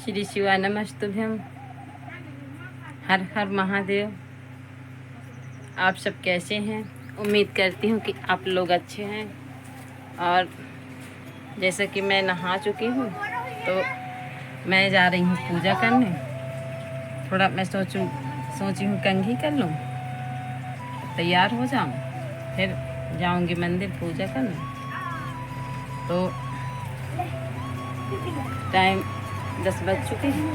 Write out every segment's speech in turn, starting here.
श्री शिवाय नमस्तुभ्यम। हर हर महादेव। आप सब कैसे हैं? उम्मीद करती हूँ कि आप लोग अच्छे हैं। और जैसा कि मैं नहा चुकी हूँ तो मैं जा रही हूँ पूजा करने। थोड़ा मैं सोची हूँ कंघी कर लूँ, तैयार हो जाऊँ, फिर जाऊँगी मंदिर पूजा करने। तो टाइम 10 बज चुके हैं।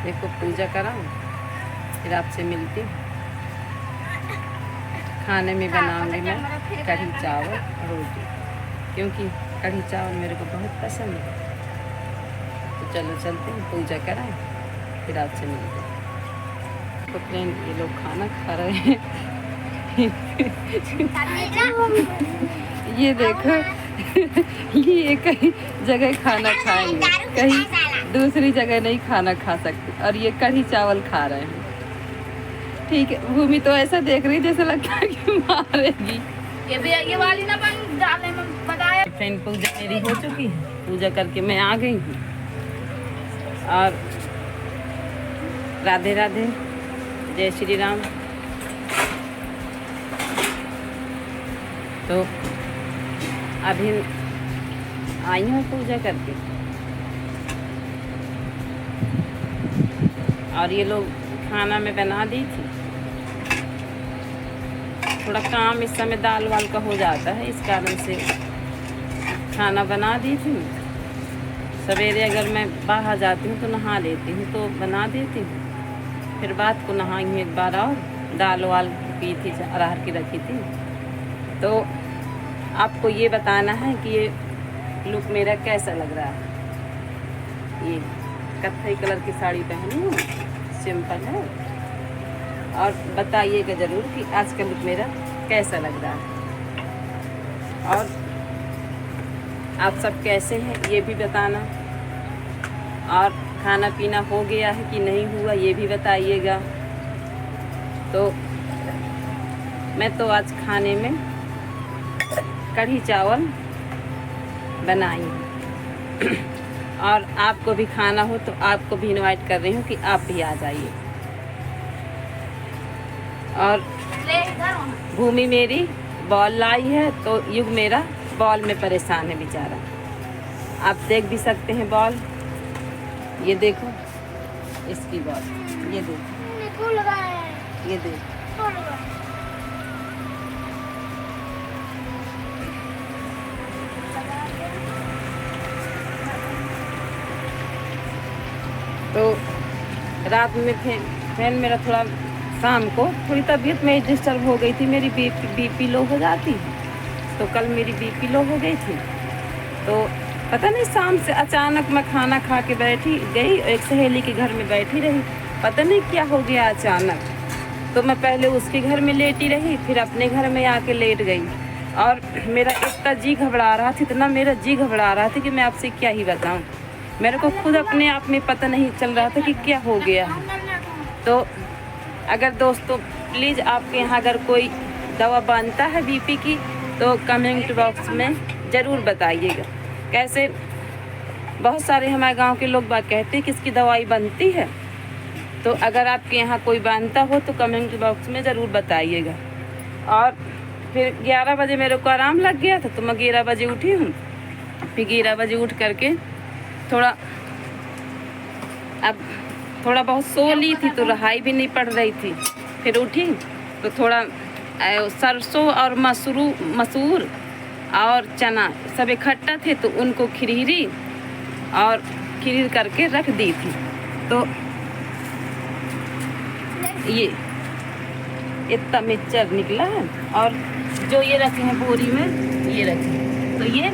देखो पूजा कराऊँ, फिर आपसे मिलती हूँ। खाने में बनाऊंगी मैं कढ़ी चावल रोटी, क्योंकि कढ़ी चावल मेरे को बहुत पसंद है। तो चलो चलते हैं, पूजा कराएं, फिर आपसे मिलते हैं। तो फ्रेंड, ये लोग खाना खा रहे हैं। ये देखो, ये कहीं जगह खाना खाएंगे, कहीं दूसरी जगह नहीं खाना खा सकते। और ये कढ़ी चावल खा रहे हैं। ठीक है, भूमि तो ऐसा देख रही जैसे लगता है कि मारेगी। ये वाली ना बन डालने में बताया। फ्रेंड, पूजा मेरी हो चुकी है, पूजा करके मैं आ गई हूँ। और राधे राधे, जय श्री राम। तो अभी आई हूँ पूजा करके, और ये लोग खाना में बना दी थी। थोड़ा काम इस समय दाल वाल का हो जाता है, इस कारण से खाना बना दी थी। सवेरे अगर मैं बाहर जाती हूँ तो नहा लेती हूँ, तो बना देती हूँ। फिर रात को नहाई हूँ एक बार, और दाल वाल पी थी, अरहर की रखी थी। तो आपको ये बताना है कि ये लुक मेरा कैसा लग रहा है। ये कत्थई कलर की साड़ी पहनी हूँ, सिंपल है। और बताइएगा ज़रूर कि आज का लुक मेरा कैसा लग रहा है। और आप सब कैसे हैं ये भी बताना। और खाना पीना हो गया है कि नहीं हुआ ये भी बताइएगा। तो मैं तो आज खाने में कढ़ी चावल बनाई हूँ। और आपको भी खाना हो तो आपको भी इनवाइट कर रही हूँ कि आप भी आ जाइए। और भूमि मेरी बॉल लाई है, तो युग मेरा बॉल में परेशान है बेचारा। आप देख भी सकते हैं बॉल, ये देखो इसकी बॉल, ये देखो, ये देखो। तो रात में फैन मेरा थोड़ा, शाम को थोड़ी तबीयत में डिस्टर्ब हो गई थी, मेरी बीपी लो हो जाती। तो कल मेरी बीपी लो हो गई थी। तो पता नहीं, शाम से अचानक मैं खाना खा के बैठी गई, एक सहेली के घर में बैठी रही, पता नहीं क्या हो गया अचानक। तो मैं पहले उसके घर में लेटी रही, फिर अपने घर में आके लेट गई। और मेरा इतना जी घबरा रहा था, इतना मेरा जी घबरा रहा था कि मैं आपसे क्या ही बताऊं। मेरे को खुद अपने आप में पता नहीं चल रहा था कि क्या हो गया। तो अगर दोस्तों प्लीज़ आपके यहाँ अगर कोई दवा बनता है बीपी की, तो कमेंट बॉक्स में ज़रूर बताइएगा। कैसे बहुत सारे हमारे गांव के लोग बात कहते हैं कि इसकी दवाई बनती है। तो अगर आपके यहाँ कोई बनता हो तो कमेंट बॉक्स में ज़रूर बताइएगा। और फिर 11 बजे मेरे को आराम लग गया था, तो मैं 11 बजे उठी हूँ। फिर 11 बजे उठ करके थोड़ा बहुत सो ली थी, तो रहाई भी नहीं पड़ रही थी। फिर उठी तो थोड़ा सरसों और मसूर और चना सब इकट्ठा थे, तो उनको खिरीरी और खिरीर करके रख दी थी। तो ये इतना मिक्सचर निकला है। और जो ये रखे हैं बोरी में, ये रखे, तो ये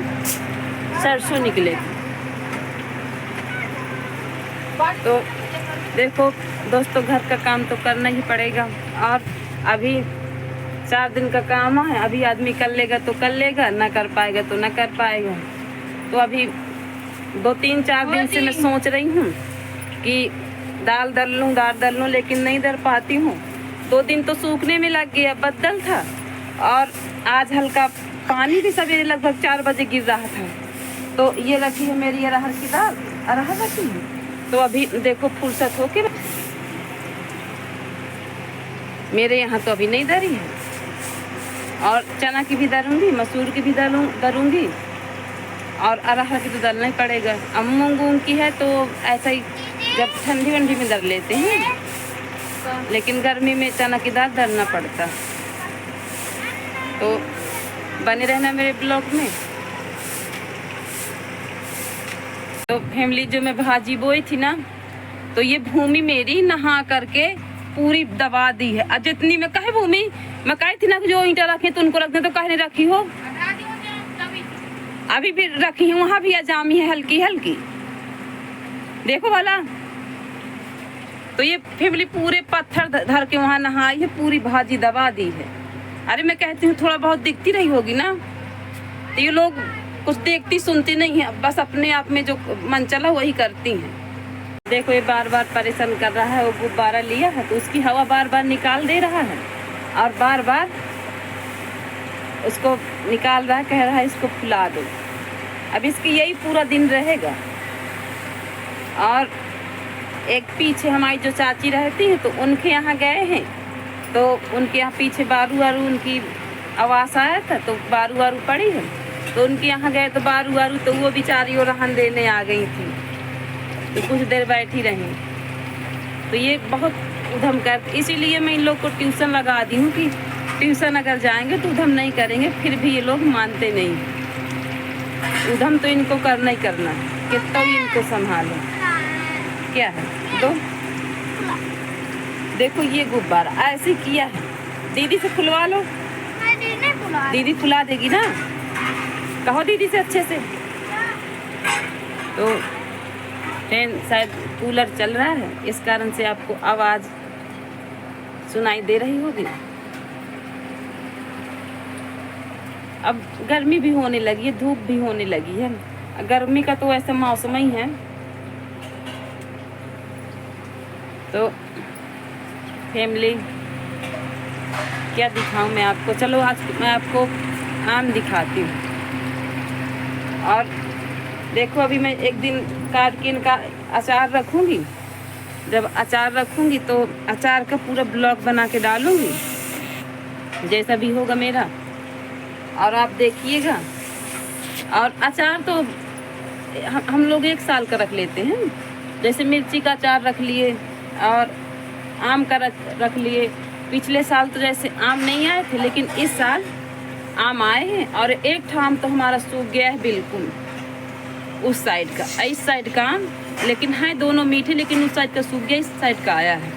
सरसों निकले थे। तो देखो दोस्तों, घर का काम तो करना ही पड़ेगा। और अभी 4 दिन का काम है, अभी आदमी कर लेगा तो कर लेगा, ना कर पाएगा तो ना कर पाएगा। तो अभी 2-3-4 दिन से मैं सोच रही हूँ कि दाल दल लूँ, लेकिन नहीं दल पाती हूँ। 2 दिन तो सूखने में लग गया, बदल था। और आज हल्का पानी भी सवेरे लगभग 4 बजे गिर रहा था। तो ये रखी है मेरी अरहर की दाल, अरहर रखी है। तो अभी देखो फुर्सत हो के मेरे यहाँ तो अभी नहीं दरी है। और चना की भी दरूँगी, मसूर की भी दरूँगी और अरहर की तो दलना ही पड़ेगा। अब मूंग वूंग की है तो ऐसा ही जब ठंडी वंडी में दर लेते हैं, लेकिन गर्मी में चना की दाल दरना पड़ता। तो बने रहना मेरे ब्लॉग में। तो फैमिली जो मैं भाजी बोई थी ना, तो ये भूमि मेरी नहा करके पूरी दबा दी है। और जितनी मैं कहे भूमि मैं कही थी ना जो ईंटा रखे तो उनको रख दे, तो कहे नहीं रखी हो, अभी भी रखी है। वहां भी अजामी है हल्की हल्की, देखो वाला। तो ये फैमिली पूरे पत्थर धर के वहां नहाई है, पूरी भाजी दबा दी है। अरे मैं कहती हूँ थोड़ा बहुत दिखती रही होगी ना, तो ये लोग कुछ देखती सुनती नहीं है, बस अपने आप में जो मन चला वही करती हैं। देखो ये बार बार परेशान कर रहा है। वो गुब्बारा लिया है तो उसकी हवा बार बार निकाल दे रहा है और बार बार उसको निकाल रहा है, कह रहा है इसको फुला दो। अब इसकी यही पूरा दिन रहेगा। और एक पीछे हमारी जो चाची रहती है तो उनके यहाँ गए हैं, तो उनके यहाँ पीछे बारू वारू उनकी आवाज़ आया था, तो बारू वारू पड़ी है, तो उनके यहाँ गए तो बारू वारू, तो वो बेचारी वो रहन देने आ गई थी। तो कुछ देर बैठी रही। तो ये बहुत उधम कर, इसीलिए मैं इन लोग को ट्यूशन लगा दी हूँ कि ट्यूशन अगर जाएंगे तो उधम नहीं करेंगे। फिर भी ये लोग मानते नहीं, उधम तो इनको करना ही करना है। कितना भी इनको संभालो। क्या है दो, देखो ये गुब्बारा ऐसे किया है, दीदी से खुलवा लो। दीदी फुला देगी ना, कहो दीदी से अच्छे से। तो फैन शायद कूलर चल रहा है, इस कारण से आपको आवाज़ सुनाई दे रही होगी। अब गर्मी भी होने लगी है, धूप भी होने लगी है। गर्मी का तो ऐसा मौसम ही है। तो फैमिली क्या दिखाऊं मैं आपको, चलो आज मैं आपको आम दिखाती हूँ। और देखो अभी मैं एक दिन काट के इनका अचार रखूँगी। जब अचार रखूँगी तो अचार का पूरा ब्लॉग बना के डालूँगी, जैसा भी होगा मेरा, और आप देखिएगा। और अचार तो हम लोग 1 साल का रख लेते हैं। जैसे मिर्ची का अचार रख लिए और आम का रख लिए। पिछले साल तो जैसे आम नहीं आए थे, लेकिन इस साल आम आए हैं। और एक आम तो हमारा सूख गया है बिल्कुल, उस साइड का। इस साइड का आम लेकिन है दोनों मीठे, लेकिन उस साइड का सूख गया, इस साइड का आया है।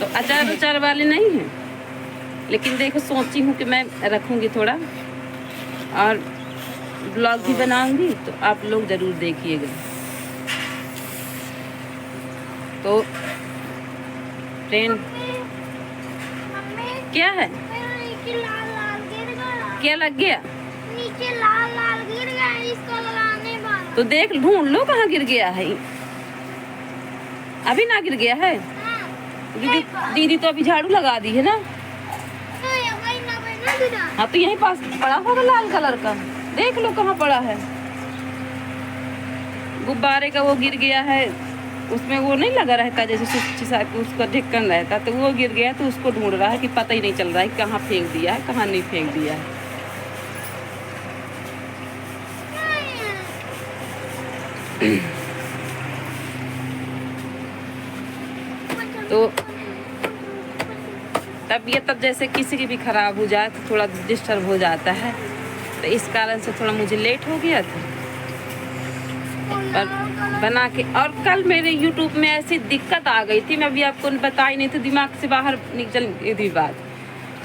तो अचार वाले नहीं हैं, लेकिन देखो सोची हूँ कि मैं रखूँगी थोड़ा और ब्लॉग भी बनाऊँगी, तो आप लोग ज़रूर देखिएगा। तो फ्रेंड क्या है, क्या लग गया? नीचे लाल लाल गिर गया, इसको लगाने वाला। तो देख ढूंढ लो कहाँ गिर गया है। अभी ना गिर गया है? दीदी तो अभी झाड़ू लगा दी है ना। हाँ तो यहीं पास पड़ा होगा लाल कलर का, देख लो कहाँ पड़ा है। गुब्बारे का वो गिर गया है, उसमें वो नहीं लगा रहता जैसे उसका ढक्कन रहता, तो वो गिर गया। तो उसको ढूंढ रहा है कि पता ही नहीं चल रहा है कहाँ फेंक दिया है, कहाँ नहीं फेंक दिया है। तो तबीयत अब जैसे किसी की भी ख़राब हो जाए तो थोड़ा डिस्टर्ब हो जाता है, तो इस कारण से थोड़ा मुझे लेट हो गया था। पर बना के, और कल मेरे YouTube में ऐसी दिक्कत आ गई थी, मैं अभी आपको बताई नहीं थी, दिमाग से बाहर निकल गई थी बात।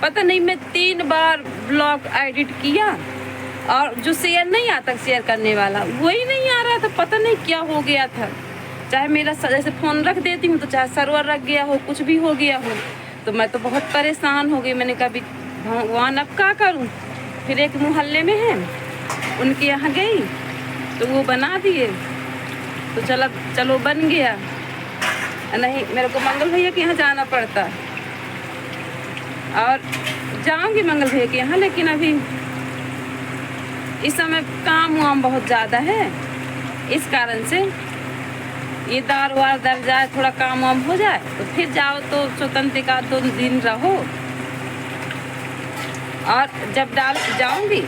पता नहीं मैं 3 बार ब्लॉग एडिट किया और जो शेयर नहीं आता, शेयर करने वाला वही नहीं आ रहा था। पता नहीं क्या हो गया था। चाहे मेरा जैसे फ़ोन रख देती हूँ तो चाहे सर्वर रख गया हो, कुछ भी हो गया हो, तो मैं तो बहुत परेशान हो गई। मैंने कहा भगवान अब क्या करूँ। फिर एक मोहल्ले में है, उनके यहाँ गई तो वो बना दिए, तो चलो बन गया। नहीं मेरे को मंगल भैया के यहाँ जाना पड़ता। और जाऊंगी मंगल भैया के यहाँ, लेकिन अभी इस समय काम वाम बहुत ज़्यादा है, इस कारण से ये दार वार दर जाए, थोड़ा काम वाम हो जाए तो फिर जाओ, तो स्वतंत्र का 2 दिन रहो। और जब डाल जाऊंगी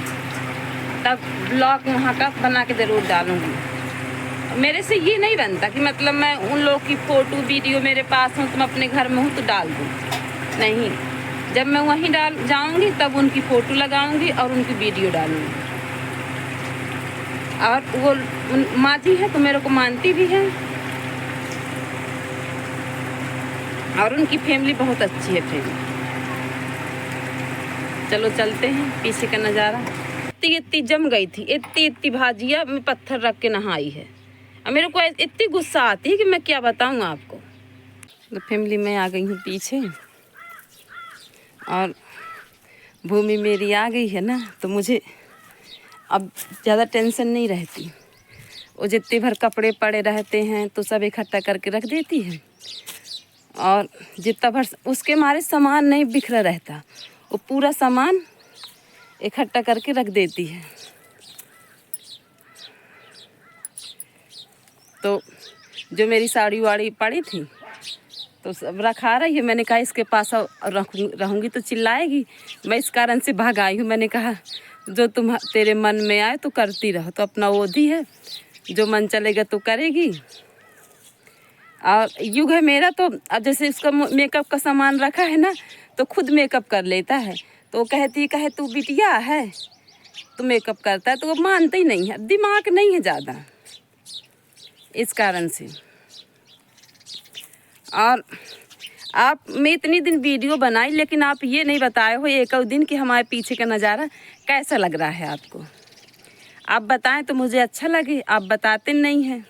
तब ब्लॉग वहाँ का बना के ज़रूर डालूंगी। मेरे से ये नहीं बनता कि मतलब मैं उन लोग की फ़ोटो वीडियो मेरे पास हूँ तो मैं अपने घर में हूँ तो डाल दूँ, नहीं। जब मैं वहीं डाल जाऊंगी तब उनकी फ़ोटो लगाऊंगी और उनकी वीडियो डालूंगी। और वो माँ जी हैं तो मेरे को मानती भी हैं, और उनकी फैमिली बहुत अच्छी है फैमिली। चलो चलते हैं, पीछे का नज़ारा। इतनी जम गई थी, इतनी भाजिया में पत्थर रख के नहाई है। और मेरे को इतनी गुस्सा आती है कि मैं क्या बताऊँ आपको। तो फैमिली में आ गई हूँ पीछे, और भूमि मेरी आ गई है ना, तो मुझे अब ज़्यादा टेंशन नहीं रहती। वो जितने भर कपड़े पड़े रहते हैं तो सब इकट्ठा करके रख देती है, और जितना भर उसके मारे सामान नहीं बिखरा रहता, वो पूरा सामान इकट्ठा करके रख देती है। तो जो मेरी साड़ी वाड़ी पड़ी थी तो सब रखा रही है। मैंने कहा इसके पास रहूँगी तो चिल्लाएगी, मैं इस कारण से भाग आई हूँ। मैंने कहा जो तेरे मन में आए तो करती रहो, तो अपना ओधी है, जो मन चलेगा तो करेगी। और युग है मेरा, तो अब जैसे इसका मेकअप का सामान रखा है ना, तो खुद मेकअप कर लेता है। तो कहती कहे तू बिटिया है तो मेकअप करता है, तो वो मानते ही नहीं है, दिमाग नहीं है ज़्यादा, इस कारण से। और आप मैं इतनी दिन वीडियो बनाई, लेकिन आप ये नहीं बताए हो एक दिन कि हमारे पीछे का नज़ारा कैसा लग रहा है आपको। आप बताएं तो मुझे अच्छा लगे, आप बताते नहीं हैं।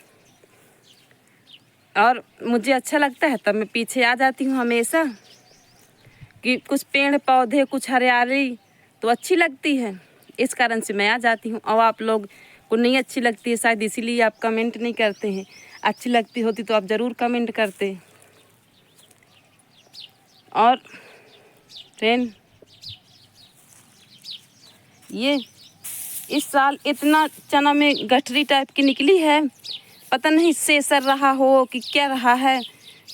और मुझे अच्छा लगता है तब मैं पीछे आ जाती हूँ हमेशा, कि कुछ पेड़ पौधे, कुछ हरियाली तो अच्छी लगती है, इस कारण से मैं आ जाती हूँ। और आप लोग को नहीं अच्छी लगती है शायद, इसीलिए आप कमेंट नहीं करते हैं। अच्छी लगती होती तो आप ज़रूर कमेंट करते। और फ्रेंड, ये इस साल इतना चना में गठरी टाइप की निकली है, पता नहीं सेसर रहा हो कि क्या रहा है।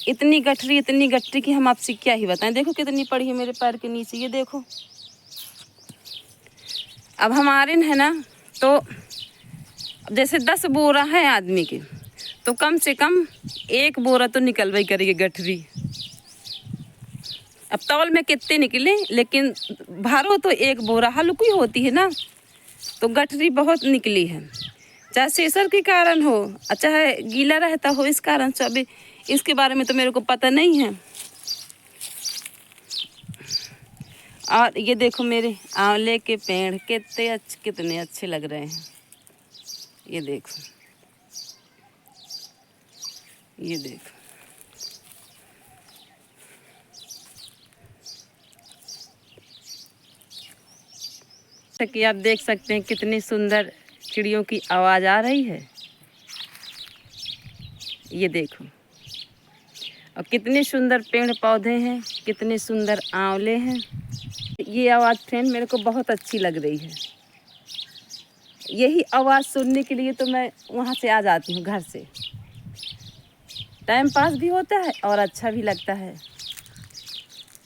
इतनी गठरी की हम आपसे क्या ही बताएं। देखो कितनी पड़ी है मेरे पैर के नीचे, ये देखो। अब हमारे है ना, तो जैसे 10 बोरा है आदमी के, तो कम से कम 1 बोरा तो निकलवाई करेगी गठरी। अब तौल में कितने निकले, लेकिन भारो तो 1 बोरा हल्की होती है ना, तो गठरी बहुत निकली है। चाहे सेसर के कारण हो, चाहे गीला रहता हो, इस कारण से। अभी इसके बारे में तो मेरे को पता नहीं है। और ये देखो मेरे आंवले के पेड़ कितने अच्छे लग रहे हैं। ये देखो, ये देखो। कि आप देख सकते हैं कितनी सुंदर चिड़ियों की आवाज़ आ रही है। ये देखो, और कितने सुंदर पेड़ पौधे हैं, कितने सुंदर आंवले हैं। ये आवाज़ फ्रेंड मेरे को बहुत अच्छी लग रही है। यही आवाज़ सुनने के लिए तो मैं वहाँ से आ जाती हूँ घर से। टाइम पास भी होता है और अच्छा भी लगता है।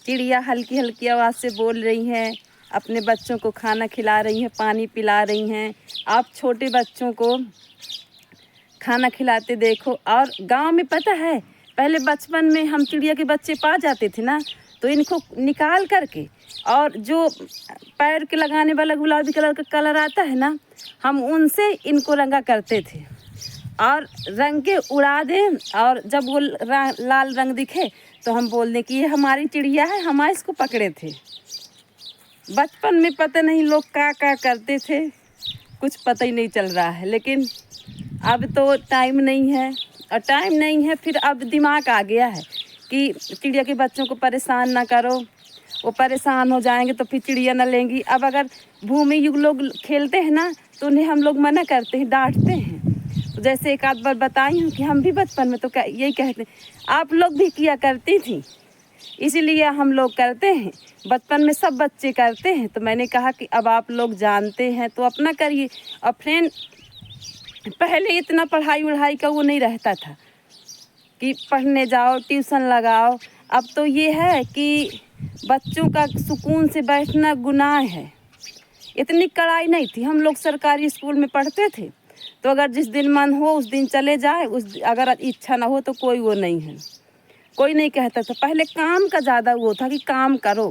चिड़िया हल्की हल्की आवाज़ से बोल रही हैं, अपने बच्चों को खाना खिला रही हैं, पानी पिला रही हैं। आप छोटे बच्चों को खाना खिलाते देखो। और गांव में पता है, पहले बचपन में हम चिड़िया के बच्चे पा जाते थे ना, तो इनको निकाल करके, और जो पैर के लगाने वाला गुलाबी कलर का कलर आता है ना, हम उनसे इनको रंगा करते थे, और रंग के उड़ा दें। और जब वो लाल रंग दिखे तो हम बोल दें कि ये हमारी चिड़िया है, हम इसको पकड़े थे। बचपन में पता नहीं लोग क्या करते थे, कुछ पता ही नहीं चल रहा है। लेकिन अब तो टाइम नहीं है, और टाइम नहीं है, फिर अब दिमाग आ गया है कि चिड़िया के बच्चों को परेशान ना करो, वो परेशान हो जाएंगे तो फिर चिड़िया ना लेंगी। अब अगर भूमि युग लोग खेलते हैं ना, तो उन्हें हम लोग मना करते हैं, डांटते हैं। तो जैसे एक आध बार बताई हूँ कि हम भी बचपन में तो यही कहते, आप लोग भी किया करती थी इसीलिए हम लोग करते हैं, बचपन में सब बच्चे करते हैं। तो मैंने कहा कि अब आप लोग जानते हैं तो अपना करिए। और फ्रेंड, पहले इतना पढ़ाई वढ़ाई का वो नहीं रहता था कि पढ़ने जाओ ट्यूशन लगाओ। अब तो ये है कि बच्चों का सुकून से बैठना गुनाह है। इतनी कड़ाई नहीं थी, हम लोग सरकारी स्कूल में पढ़ते थे तो अगर जिस दिन मन हो उस दिन चले जाए, अगर इच्छा ना हो तो कोई वो नहीं है, कोई नहीं कहता था। पहले काम का ज़्यादा वो था कि काम करो।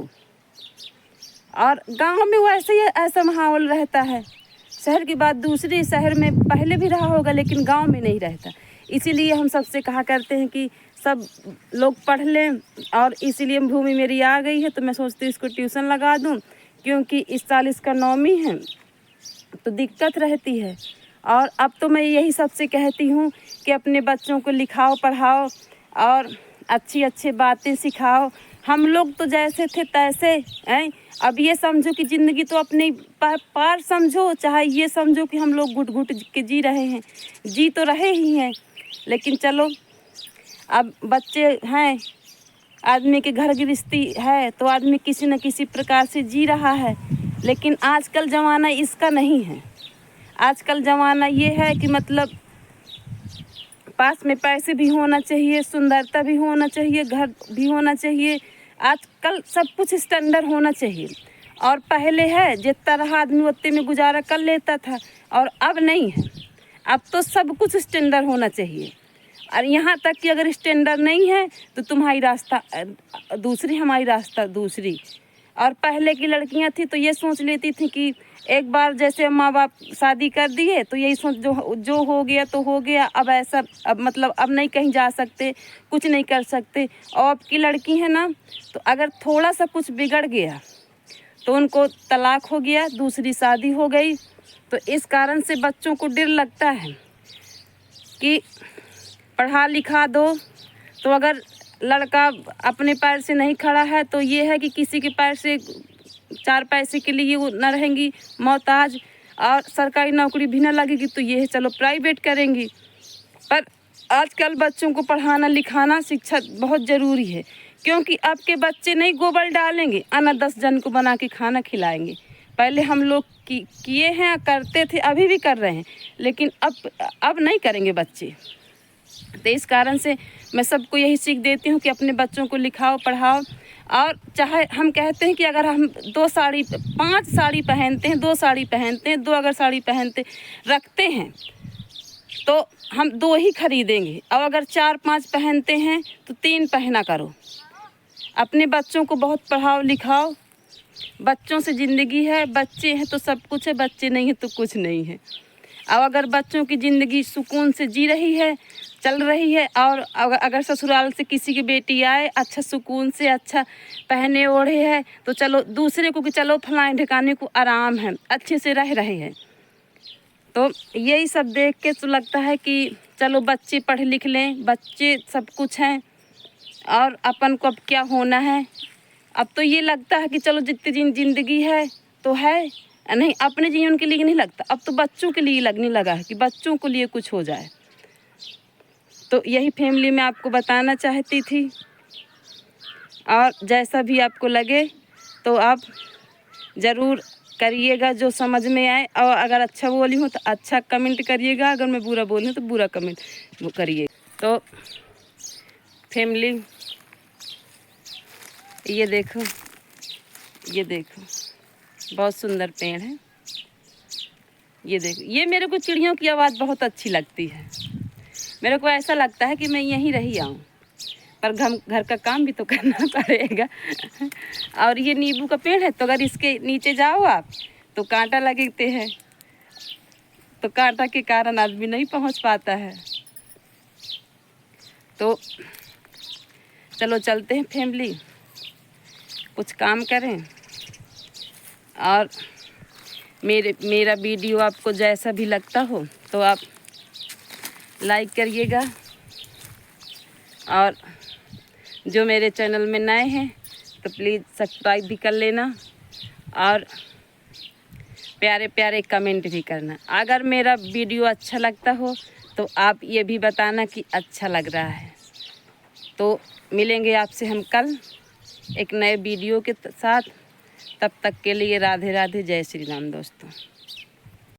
और गांव में वैसे ही ऐसा माहौल रहता है। शहर की बात दूसरी, शहर में पहले भी रहा होगा लेकिन गांव में नहीं रहता। इसीलिए हम सबसे कहा करते हैं कि सब लोग पढ़ लें। और इसीलिए भूमि मेरी आ गई है तो मैं सोचती हूँ इसको ट्यूशन लगा दूँ, क्योंकि इस साल इसका 9वीं है तो दिक्कत रहती है। और अब तो मैं यही सबसे कहती हूँ कि अपने बच्चों को लिखाओ पढ़ाओ और अच्छी अच्छी बातें सिखाओ। हम लोग तो जैसे थे तैसे हैं। अब ये समझो कि ज़िंदगी तो अपने पार समझो, चाहे ये समझो कि हम लोग घुट घुट के जी रहे हैं, जी तो रहे ही हैं। लेकिन चलो अब बच्चे हैं, आदमी के घर गृहस्थी है तो आदमी किसी न किसी प्रकार से जी रहा है। लेकिन आजकल ज़माना इसका नहीं है। आजकल ज़माना ये है कि मतलब पास में पैसे भी होना चाहिए, सुंदरता भी होना चाहिए, घर भी होना चाहिए। आजकल सब कुछ स्टैंडर्ड होना चाहिए। और पहले है जितना रहा आदमी उतने में गुजारा कर लेता था, और अब नहीं है। अब तो सब कुछ स्टैंडर्ड होना चाहिए। और यहाँ तक कि अगर स्टैंडर्ड नहीं है तो तुम्हारी रास्ता दूसरी, हमारी रास्ता दूसरी। और पहले की लड़कियाँ थी तो ये सोच लेती थी कि एक बार जैसे माँ बाप शादी कर दिए तो यही सोच जो हो गया तो हो गया। अब ऐसा अब मतलब अब नहीं कहीं जा सकते, कुछ नहीं कर सकते। और अब की लड़की है ना, तो अगर थोड़ा सा कुछ बिगड़ गया तो उनको तलाक हो गया, दूसरी शादी हो गई। तो इस कारण से बच्चों को डर लगता है कि पढ़ा लिखा दो। तो अगर लड़का अपने पैर से नहीं खड़ा है तो ये है कि किसी के पैर से 4 पैसे के लिए वो न रहेंगी मोहताज, और सरकारी नौकरी भी न लगेगी तो ये है चलो प्राइवेट करेंगी। पर आजकल बच्चों को पढ़ाना लिखाना शिक्षा बहुत ज़रूरी है, क्योंकि अब के बच्चे नहीं गोबर डालेंगे, आना 10 जन को बना के खाना खिलाएंगे। पहले हम लोग किए हैं, करते थे, अभी भी कर रहे हैं, लेकिन अब नहीं करेंगे बच्चे। तो इस कारण से मैं सबको यही सीख देती हूँ कि अपने बच्चों को लिखाओ पढ़ाओ। और चाहे हम कहते हैं कि अगर हम 5 साड़ी पहनते हैं, 2 साड़ी पहनते हैं, 2 अगर साड़ी पहनते रखते हैं तो हम 2 ही खरीदेंगे। और अगर 4-5 पहनते हैं तो 3 पहना करो। अपने बच्चों को बहुत पढ़ाओ लिखाओ। बच्चों से ज़िंदगी है, बच्चे हैं तो सब कुछ है, बच्चे नहीं है तो कुछ नहीं है। और अगर बच्चों की ज़िंदगी सुकून से जी रही है, चल रही है, और अगर ससुराल से किसी की बेटी आए अच्छा सुकून से अच्छा पहने ओढ़े है तो चलो दूसरे को कि चलो फलाने ठिकाने को आराम है, अच्छे से रह रहे हैं। तो यही सब देख के तो लगता है कि चलो बच्चे पढ़ लिख लें, बच्चे सब कुछ हैं और अपन को अब क्या होना है। अब तो ये लगता है कि चलो जितनी ज़िंदगी है तो है, नहीं अपने जीवन के लिए नहीं लगता, अब तो बच्चों के लिए लगने लगा है कि बच्चों के लिए कुछ हो जाए। तो यही फैमिली में आपको बताना चाहती थी। और जैसा भी आपको लगे तो आप ज़रूर करिएगा जो समझ में आए। और अगर अच्छा बोली हूँ तो अच्छा कमेंट करिएगा, अगर मैं बुरा बोली हूँ तो बुरा कमेंट करिए। तो फैमिली ये देखो, ये देखो बहुत सुंदर पेड़ है। ये देखो, ये मेरे को चिड़ियों की आवाज़ बहुत अच्छी लगती है। मेरे को ऐसा लगता है कि मैं यहीं रही आऊँ, पर घर का काम भी तो करना पड़ेगा। और ये नींबू का पेड़ है तो अगर इसके नीचे जाओ आप तो कांटा लगते हैं, तो कांटा के कारण आदमी नहीं पहुँच पाता है। तो चलो चलते हैं फैमिली, कुछ काम करें। और मेरा वीडियो आपको जैसा भी लगता हो तो आप लाइक करिएगा, और जो मेरे चैनल में नए हैं तो प्लीज़ सब्सक्राइब भी कर लेना, और प्यारे प्यारे कमेंट भी करना। अगर मेरा वीडियो अच्छा लगता हो तो आप ये भी बताना कि अच्छा लग रहा है। तो मिलेंगे आपसे हम कल। एक नए वीडियो के साथ। तब तक के लिए राधे राधे, जय श्री राम दोस्तों।